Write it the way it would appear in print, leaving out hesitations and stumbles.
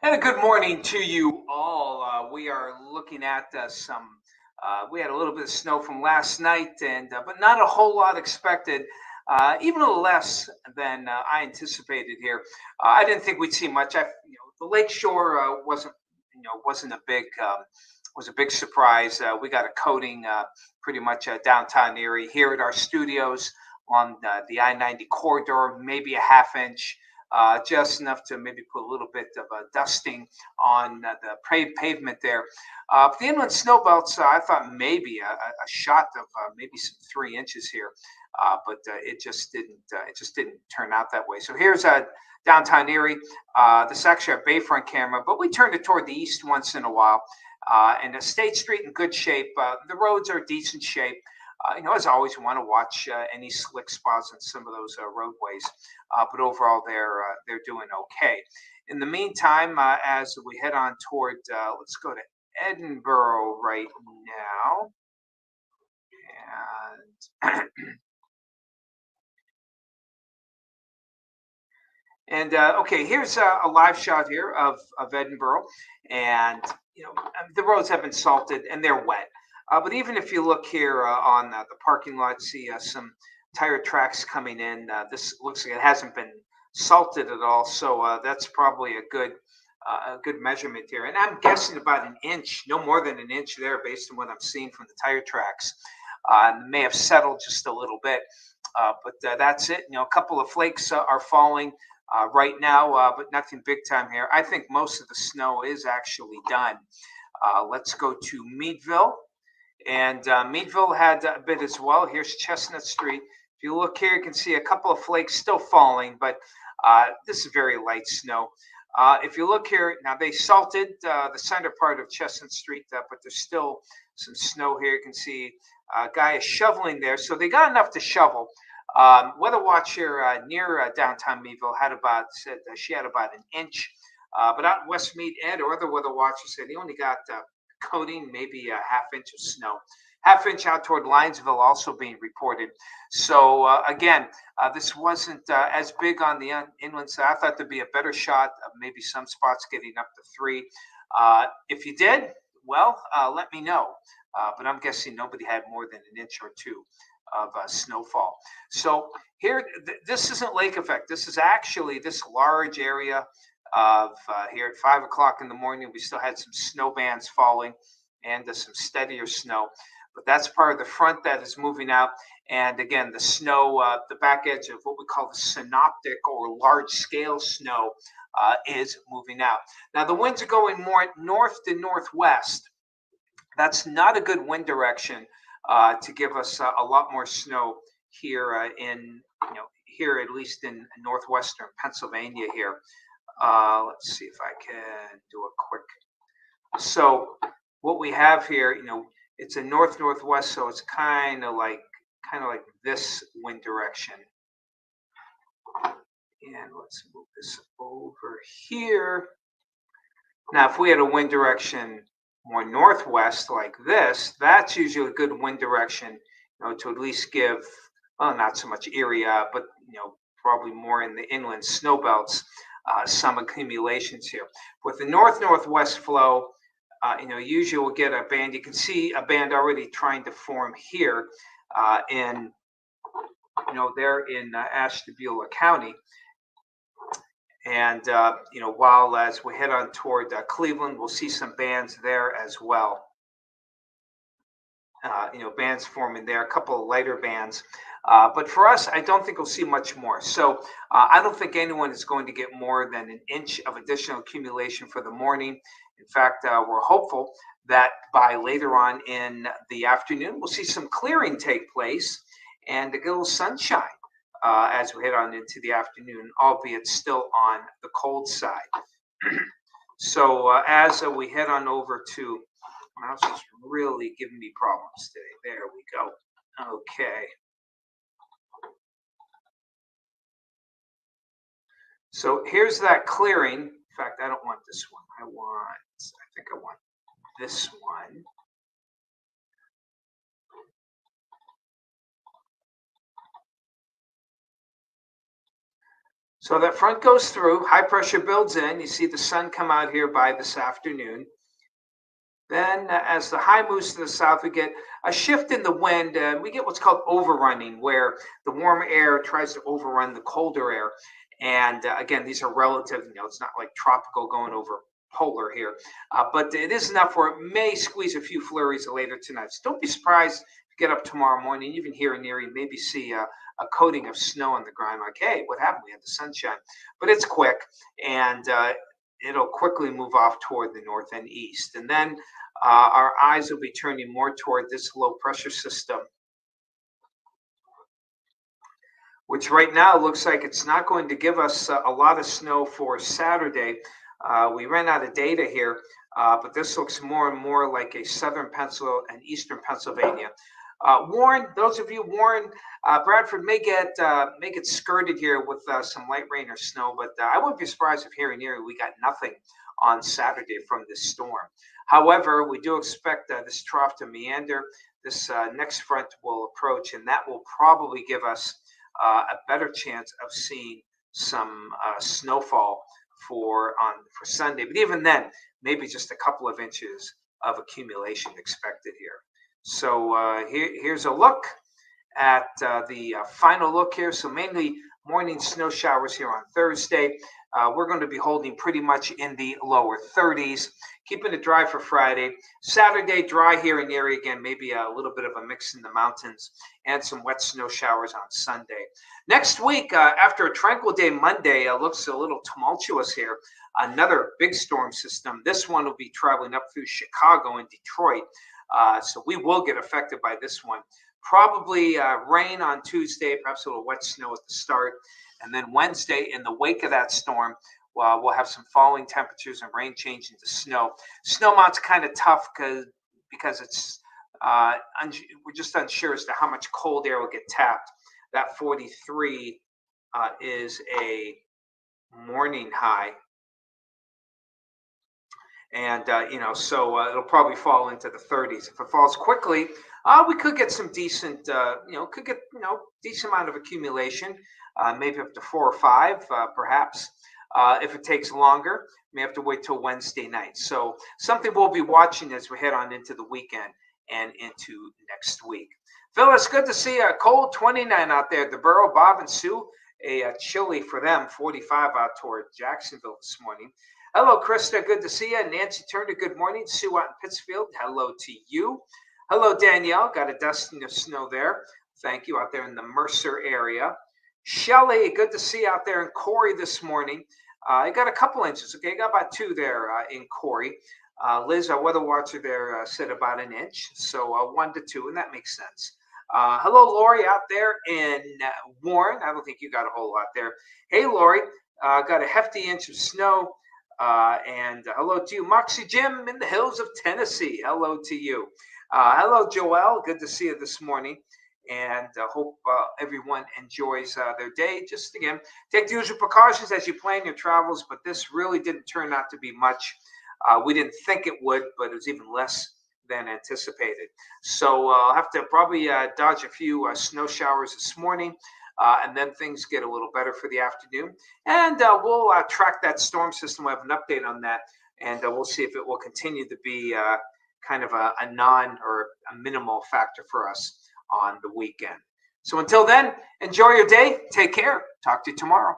And a good morning to you all. We are looking at some. We had a little bit of snow from last night, and but not a whole lot expected. Even a little less than I anticipated here. I didn't think we'd see much. The lakeshore wasn't a big was a big surprise. We got a coating pretty much downtown Erie here at our studios on the I-90 corridor, maybe a half inch just enough to maybe put a little bit of a dusting on the pavement there. But the inland snow belts, I thought maybe a shot of maybe some 3 inches here, but it just didn't turn out that way. So here's downtown Erie. This is actually a Bayfront camera, but we turned it toward the east once in a while. And the State Street in good shape. The roads are decent shape. As always, we want to watch any slick spots on some of those roadways. But overall, they're doing okay. In the meantime, as we head on toward, let's go to Edinburgh right now, and and okay, here's a live shot here of Edinburgh, and the roads have been salted and they're wet. But even if you look here on the parking lot, see some tire tracks coming in. This looks like it hasn't been salted at all, so that's probably a good measurement here. And I'm guessing about an inch, no more than an inch there, based on what I'm seeing from the tire tracks. May have settled just a little bit, but that's it. A couple of flakes are falling right now, but nothing big time here. I think most of the snow is actually done. Let's go to Meadville. And Meadville had a bit as well. Here's Chestnut Street. If you look here, you can see a couple of flakes still falling, but this is very light snow. If you look here, now they salted the center part of Chestnut Street, but there's still some snow here. You can see a guy is shoveling there. So they got enough to shovel. Weather Watch here near downtown Meadville said she had about an inch. But out in Westmead, Ed, or other weather watchers said he only got coating, maybe a half inch of snow. Half inch out toward Linesville also being reported. So again, this wasn't as big on the inland side. I thought there'd be a better shot of maybe some spots getting up to 3. If you did, well, let me know. But I'm guessing nobody had more than an inch or 2 of snowfall. So here, this isn't lake effect. This is actually this large area of here at 5 o'clock in the morning. We still had some snow bands falling and some steadier snow, but that's part of the front that is moving out. And again, the snow, the back edge of what we call the synoptic or large scale snow is moving out. Now the winds are going more north to northwest. That's not a good wind direction to give us a lot more snow here here at least in northwestern Pennsylvania here. Let's see if I can do a quick. So what we have here, it's a north northwest, so it's kind of like this wind direction. And let's move this over here. Now, if we had a wind direction more northwest like this, that's usually a good wind direction, to at least give, well, not so much area, but probably more in the inland snow belts. Some accumulations here. With the north-northwest flow, usually we'll get a band. You can see a band already trying to form here there in Ashtabula County. And, while as we head on toward Cleveland, we'll see some bands there as well. Bands forming there, a couple of lighter bands. But for us, I don't think we'll see much more. So I don't think anyone is going to get more than an inch of additional accumulation for the morning. In fact, we're hopeful that by later on in the afternoon, we'll see some clearing take place and a little sunshine as we head on into the afternoon, albeit still on the cold side. So as we head on over to, my mouse is really giving me problems today. There we go. Okay. So here's that clearing. In fact, I don't want this one. I think I want this one. So that front goes through, high pressure builds in. You see the sun come out here by this afternoon. Then, as the high moves to the south, we get a shift in the wind. We get what's called overrunning, where the warm air tries to overrun the colder air. And again, these are relative. It's not like tropical going over polar here, but it is enough where it may squeeze a few flurries later tonight. So don't be surprised if you get up tomorrow morning, even here in Erie, maybe see a coating of snow on the ground. Like, hey, what happened? We had the sunshine, but it's quick, and it'll quickly move off toward the north and east. And then our eyes will be turning more toward this low pressure system, which right now looks like it's not going to give us a lot of snow for Saturday. We ran out of data here, but this looks more and more like a southern Pennsylvania and eastern Pennsylvania. Warren, those of you, Warren, Bradford may get skirted here with some light rain or snow, but I wouldn't be surprised if here in Erie we got nothing on Saturday from this storm. However, we do expect this trough to meander. This next front will approach, and that will probably give us a better chance of seeing some snowfall for Sunday. But even then, maybe just a couple of inches of accumulation expected here. So here's a look at the final look here. So mainly morning snow showers here on Thursday. We're going to be holding pretty much in the lower 30s, keeping it dry for Friday. Saturday, dry here in Erie again, maybe a little bit of a mix in the mountains, and some wet snow showers on Sunday. Next week, after a tranquil day Monday, looks a little tumultuous here. Another big storm system. This one will be traveling up through Chicago and Detroit. So we will get affected by this one. Probably rain on Tuesday, perhaps a little wet snow at the start. And then Wednesday, in the wake of that storm, we'll have some falling temperatures and rain changing to snow. Snowmont's kind of tough because it's we're just unsure as to how much cold air will get tapped. That 43 is a morning high. And, so it'll probably fall into the 30s. If it falls quickly, we could get some decent, decent amount of accumulation, maybe up to 4 or 5, perhaps. If it takes longer, we may have to wait till Wednesday night. So something we'll be watching as we head on into the weekend and into next week. Phil, it's good to see a cold 29 out there at the Borough. Bob and Sue, a chilly for them, 45 out toward Jacksonville this morning. Hello, Krista. Good to see you. Nancy Turner, good morning. Sue out in Pittsfield, hello to you. Hello, Danielle. Got a dusting of snow there. Thank you out there in the Mercer area. Shelly, good to see you out there in Corey this morning. I got a couple inches. Okay, I got about 2 there in Corey. Liz, our weather watcher there, said about an inch. So 1 to 2, and that makes sense. Hello, Lori, out there in Warren. I don't think you got a whole lot there. Hey, Lori, got a hefty inch of snow. And hello to you, Moxie Jim in the hills of Tennessee. Hello to you. Hello, Joelle. Good to see you this morning. And hope everyone enjoys their day. Just again, take the usual precautions as you plan your travels. But this really didn't turn out to be much. We didn't think it would, but it was even less than anticipated. So I'll have to probably dodge a few snow showers this morning. And then things get a little better for the afternoon. And we'll track that storm system. We'll have an update on that. And we'll see if it will continue to be kind of a non or a minimal factor for us on the weekend. So until then, enjoy your day. Take care. Talk to you tomorrow.